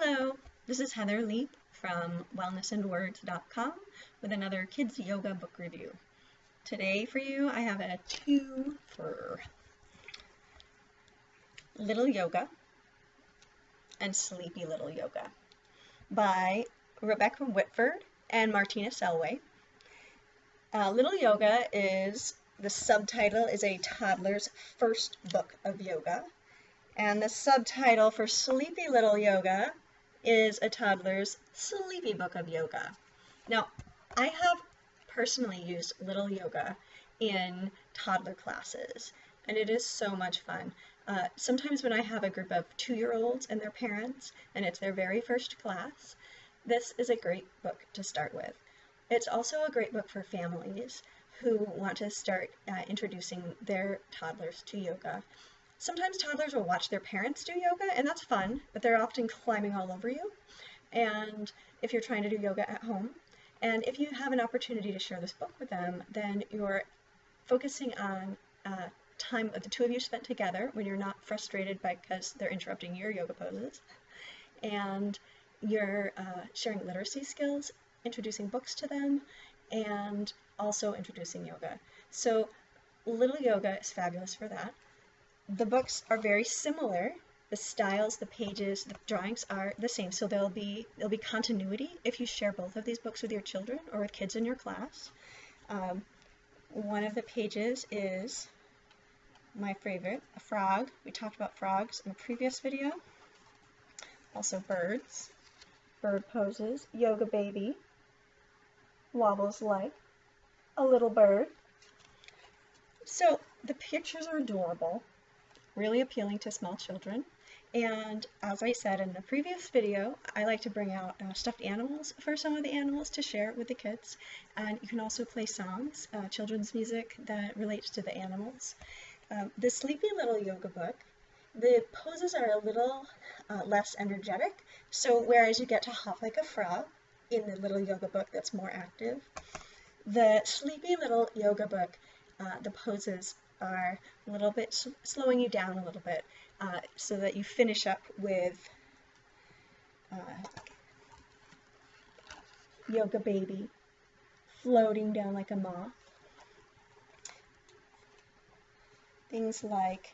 Hello, this is Heather Leap from wellnessandwords.com with another kids yoga book review. Today for you I have a 2 for Little Yoga and Sleepy Little Yoga by Rebecca Whitford and Martina Selway. Little Yoga the subtitle is a toddler's first book of yoga, and the subtitle for Sleepy Little Yoga is a toddler's sleepy book of yoga. Now, I have personally used Little Yoga in toddler classes, and it is so much fun. Sometimes when I have a group of 2-year-olds and their parents, and it's their very first class, this is a great book to start with. It's also a great book for families who want to start introducing their toddlers to yoga. Sometimes toddlers will watch their parents do yoga, and that's fun, but they're often climbing all over you. And if you're trying to do yoga at home, and if you have an opportunity to share this book with them, then you're focusing on time that the two of you spent together when you're not frustrated because they're interrupting your yoga poses. And you're sharing literacy skills, introducing books to them, and also introducing yoga. So Little Yoga is fabulous for that. The books are very similar. The styles, the pages, the drawings are the same, so there'll be continuity if you share both of these books with your children or with kids in your class. One of the pages is my favorite, a frog. We talked about frogs in a previous video. Also birds, bird poses, yoga baby, wobbles like a little bird. So the pictures are adorable, really appealing to small children, and as I said in the previous video, I like to bring out stuffed animals for some of the animals to share with the kids, and you can also play songs, children's music that relates to the animals. The Sleepy Little Yoga book, the poses are a little less energetic, so whereas you get to hop like a frog in the Little Yoga book that's more active, the Sleepy Little Yoga book, the poses are a little bit slowing you down a little bit, so that you finish up with yoga baby floating down like a moth. Things like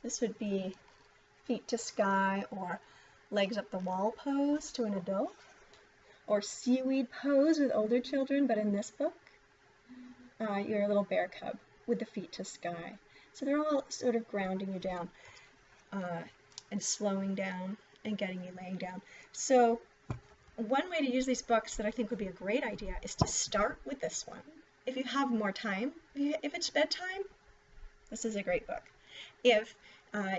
this would be feet to sky or legs up the wall pose to an adult, or seaweed pose with older children, but in this book you're a little bear cub with the feet to sky. So they're all sort of grounding you down and slowing down and getting you laying down. So one way to use these books that I think would be a great idea is to start with this one. If you have more time, if it's bedtime, this is a great book. If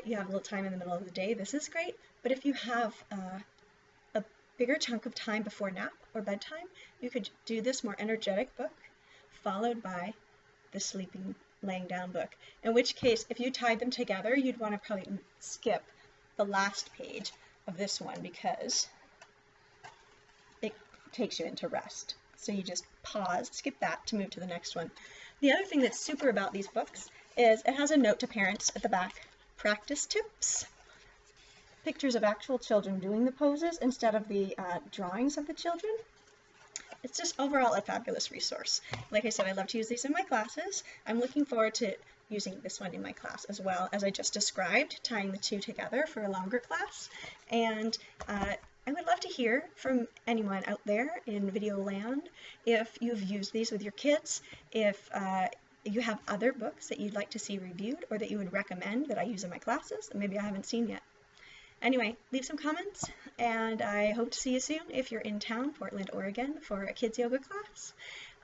you have a little time in the middle of the day, this is great. But if you have a bigger chunk of time before nap or bedtime, you could do this more energetic book followed by the sleeping laying down book, in which case if you tied them together you'd want to probably skip the last page of this one because it takes you into rest. So you just pause, skip that to move to the next one. The other thing that's super about these books is it has a note to parents at the back. Practice tips. Pictures of actual children doing the poses instead of the drawings of the children. It's just overall a fabulous resource. Like I said, I love to use these in my classes. I'm looking forward to using this one in my class as well, as I just described, tying the two together for a longer class. And I would love to hear from anyone out there in video land if you've used these with your kids, if you have other books that you'd like to see reviewed or that you would recommend that I use in my classes that maybe I haven't seen yet. Anyway, leave some comments, and I hope to see you soon if you're in town, Portland, Oregon, for a kids yoga class.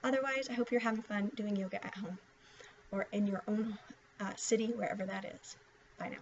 Otherwise, I hope you're having fun doing yoga at home or in your own city, wherever that is. Bye now.